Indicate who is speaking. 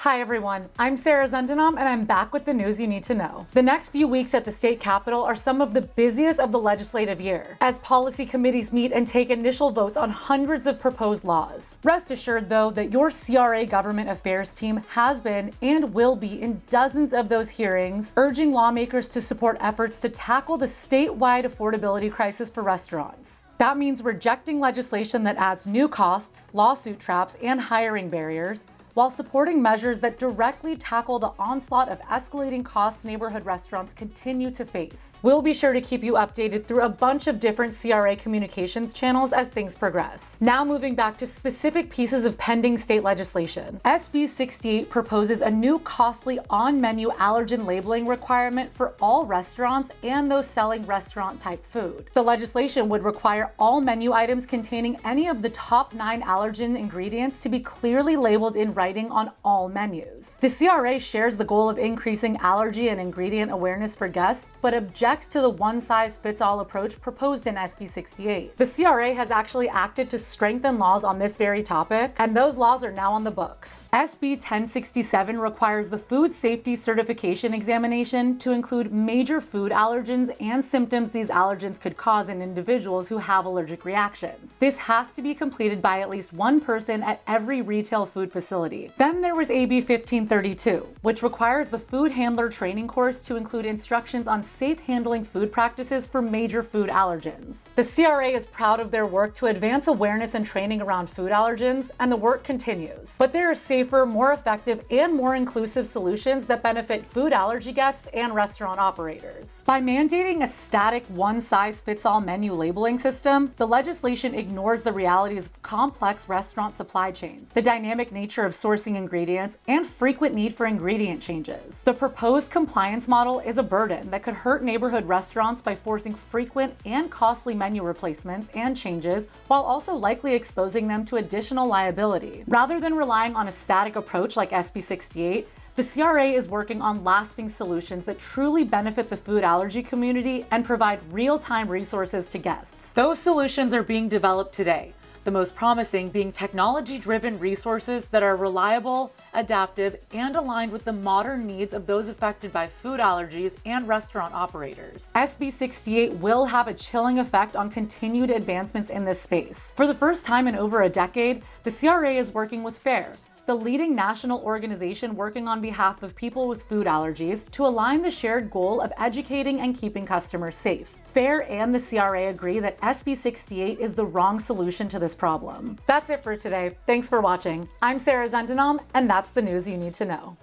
Speaker 1: Hi everyone, I'm Sarah Zendenom and I'm back with the news you need to know. The next few weeks at the state capitol are some of the busiest of the legislative year, as policy committees meet and take initial votes on hundreds of proposed laws. Rest assured though that your CRA government affairs team has been and will be in dozens of those hearings, urging lawmakers to support efforts to tackle the statewide affordability crisis for restaurants. That means rejecting legislation that adds new costs, lawsuit traps, and hiring barriers, while supporting measures that directly tackle the onslaught of escalating costs neighborhood restaurants continue to face. We'll be sure to keep you updated through a bunch of different CRA communications channels as things progress. Now moving back to specific pieces of pending state legislation. SB 68 proposes a new costly on-menu allergen labeling requirement for all restaurants and those selling restaurant-type food. The legislation would require all menu items containing any of the top 9 allergen ingredients to be clearly labeled in writing on all menus. The CRA shares the goal of increasing allergy and ingredient awareness for guests, but objects to the one-size-fits-all approach proposed in SB 68. The CRA has actually acted to strengthen laws on this very topic, and those laws are now on the books. SB 1067 requires the food safety certification examination to include major food allergens and symptoms these allergens could cause in individuals who have allergic reactions. This has to be completed by at least one person at every retail food facility. Then there was AB 1532, which requires the food handler training course to include instructions on safe handling food practices for major food allergens. The CRA is proud of their work to advance awareness and training around food allergens, and the work continues. But there are safer, more effective, and more inclusive solutions that benefit food allergy guests and restaurant operators. By mandating a static one-size-fits-all menu labeling system, the legislation ignores the realities of complex restaurant supply chains, the dynamic nature of sourcing ingredients, and frequent need for ingredient changes. The proposed compliance model is a burden that could hurt neighborhood restaurants by forcing frequent and costly menu replacements and changes, while also likely exposing them to additional liability. Rather than relying on a static approach like SB 68, the CRA is working on lasting solutions that truly benefit the food allergy community and provide real-time resources to guests. Those solutions are being developed today, the most promising being technology-driven resources that are reliable, adaptive, and aligned with the modern needs of those affected by food allergies and restaurant operators. SB 68 will have a chilling effect on continued advancements in this space. For the first time in over a decade, the CRA is working with FAIR, the leading national organization working on behalf of people with food allergies, to align the shared goal of educating and keeping customers safe. FAIR and the CRA agree that SB 68 is the wrong solution to this problem. That's it for today. Thanks for watching. I'm Sarah Zendenom, and that's the news you need to know.